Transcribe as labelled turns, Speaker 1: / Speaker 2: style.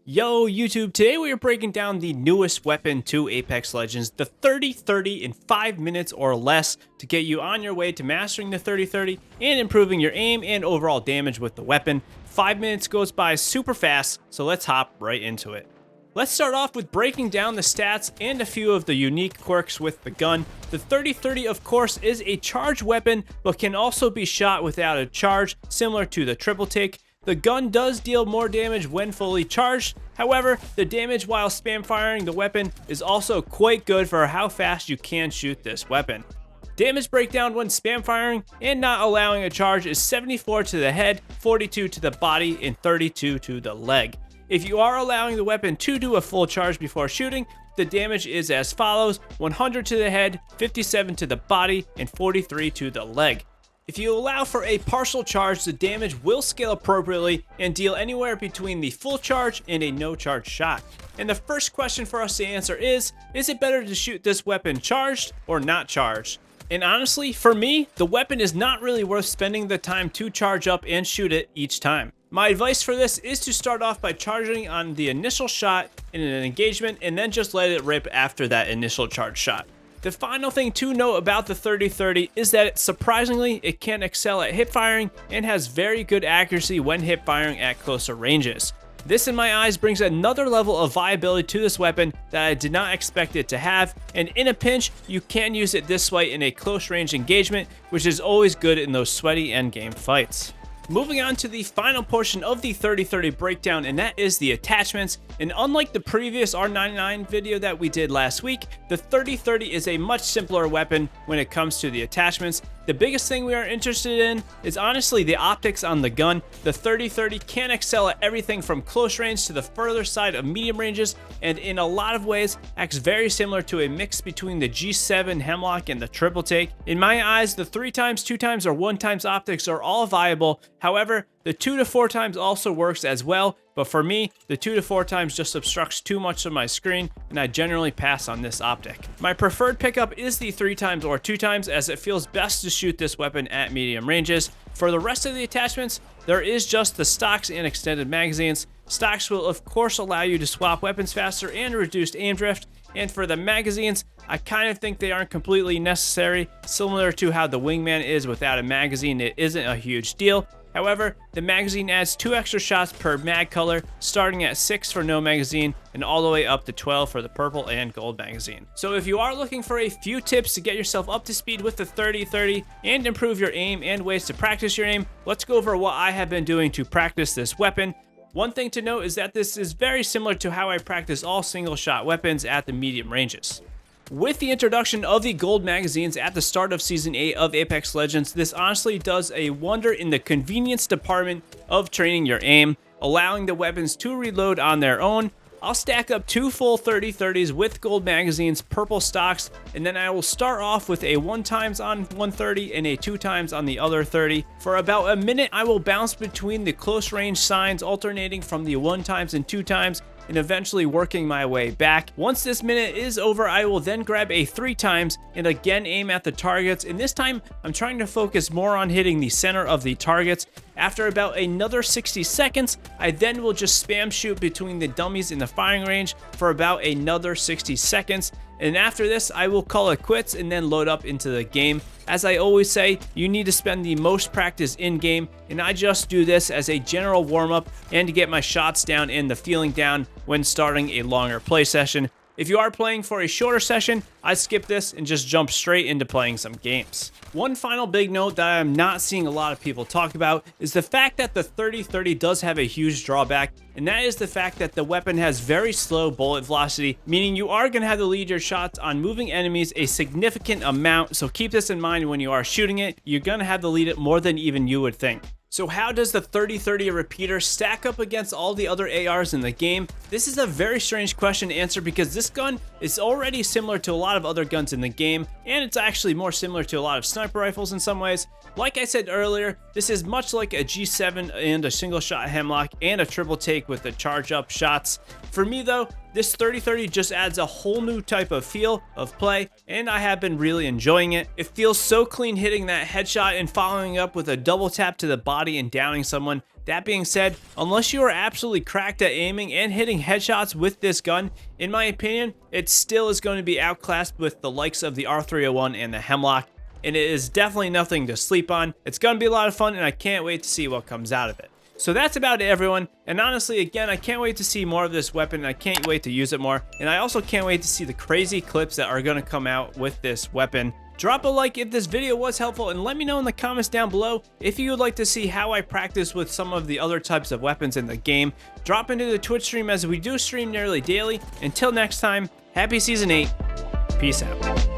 Speaker 1: Yo YouTube, today we are breaking down the newest weapon to Apex Legends, the 30-30 in 5 minutes or less to get you on your way to mastering the 30-30 and improving your aim and overall damage with the weapon. 5 minutes goes by super fast, so let's hop right into it. Let's start off with breaking down the stats and a few of the unique quirks with the gun. The 30-30 of course is a charge weapon, but can also be shot without a charge, similar to the triple take. The gun does deal more damage when fully charged, however, the damage while spam firing the weapon is also quite good for how fast you can shoot this weapon. Damage breakdown when spam firing and not allowing a charge is 74 to the head, 42 to the body, and 32 to the leg. If you are allowing the weapon to do a full charge before shooting, the damage is as follows: 100 to the head, 57 to the body, and 43 to the leg. If you allow for a partial charge, the damage will scale appropriately and deal anywhere between the full charge and a no charge shot. And the first question for us to answer is it better to shoot this weapon charged or not charged? And honestly, for me, the weapon is not really worth spending the time to charge up and shoot it each time. My advice for this is to start off by charging on the initial shot in an engagement and then just let it rip after that initial charge shot. The final thing to note about the 30-30 is that surprisingly, it can excel at hip firing and has very good accuracy when hip firing at closer ranges. This in my eyes brings another level of viability to this weapon that I did not expect it to have, and in a pinch, you can use it this way in a close range engagement, which is always good in those sweaty endgame fights. Moving on to the final portion of the 30-30 breakdown, and that is the attachments. And unlike the previous R99 video that we did last week, the 30-30 is a much simpler weapon when it comes to the attachments. The biggest thing we are interested in is honestly the optics on the gun. The 30-30 can excel at everything from close range to the further side of medium ranges, and in a lot of ways acts very similar to a mix between the G7 Hemlock and the triple take. In my eyes, the 3x, 2x, or 1x optics are all viable. However, the 2 to 4x also works as well, but for me, the 2 to 4x just obstructs too much of my screen, and I generally pass on this optic. My preferred pickup is the 3x or 2x, as it feels best to shoot this weapon at medium ranges. For the rest of the attachments, there is just the stocks and extended magazines. Stocks will of course allow you to swap weapons faster and reduce aim drift, and for the magazines, I kind of think they aren't completely necessary. Similar to how the Wingman is without a magazine, it isn't a huge deal. However, the magazine adds 2 extra shots per mag color, starting at 6 for no magazine and all the way up to 12 for the purple and gold magazine. So if you are looking for a few tips to get yourself up to speed with the 30-30 and improve your aim and ways to practice your aim, let's go over what I have been doing to practice this weapon. One thing to note is that this is very similar to how I practice all single shot weapons at the medium ranges. With the introduction of the gold magazines at the start of Season 8 of Apex Legends, this honestly does a wonder in the convenience department of training your aim, allowing the weapons to reload on their own. I'll stack up 2 full 30-30s with gold magazines, purple stocks, and then I will start off with a 1x on one 30 and a 2x on the other 30. For about a minute, I will bounce between the close range signs, alternating from the 1x and 2x, and eventually working my way back. Once this minute is over, I will then grab a 3x and again aim at the targets, and this time I'm trying to focus more on hitting the center of the targets. After about another 60 seconds, I then will just spam shoot between the dummies in the firing range for about another 60 seconds. And after this, I will call it quits and then load up into the game. As I always say, you need to spend the most practice in-game, and I just do this as a general warm-up and to get my shots down and the feeling down when starting a longer play session. If you are playing for a shorter session, I skip this and just jump straight into playing some games. One final big note that I'm not seeing a lot of people talk about is the fact that the 30-30 does have a huge drawback, and that is the fact that the weapon has very slow bullet velocity, meaning you are going to have to lead your shots on moving enemies a significant amount, so keep this in mind when you are shooting it. You're going to have to lead it more than even you would think. So how does the 30-30 repeater stack up against all the other ARs in the game? This is a very strange question to answer because this gun is already similar to a lot of other guns in the game, and it's actually more similar to a lot of sniper rifles in some ways. Like I said earlier, this is much like a G7 and a single shot Hemlock and a triple take with the charge up shots. For me though, this 30-30 just adds a whole new type of feel of play, and I have been really enjoying it. It feels so clean hitting that headshot and following up with a double tap to the body and downing someone. That being said, unless you are absolutely cracked at aiming and hitting headshots with this gun, in my opinion, it still is going to be outclassed with the likes of the R301 and the Hemlock, and it is definitely nothing to sleep on. It's going to be a lot of fun, and I can't wait to see what comes out of it. So that's about it, everyone, and honestly, again, I can't wait to see more of this weapon, and I can't wait to use it more, and I also can't wait to see the crazy clips that are going to come out with this weapon. Drop a like if this video was helpful, and let me know in the comments down below if you would like to see how I practice with some of the other types of weapons in the game. Drop into the Twitch stream, as we do stream nearly daily. Until next time, happy Season 8. Peace out.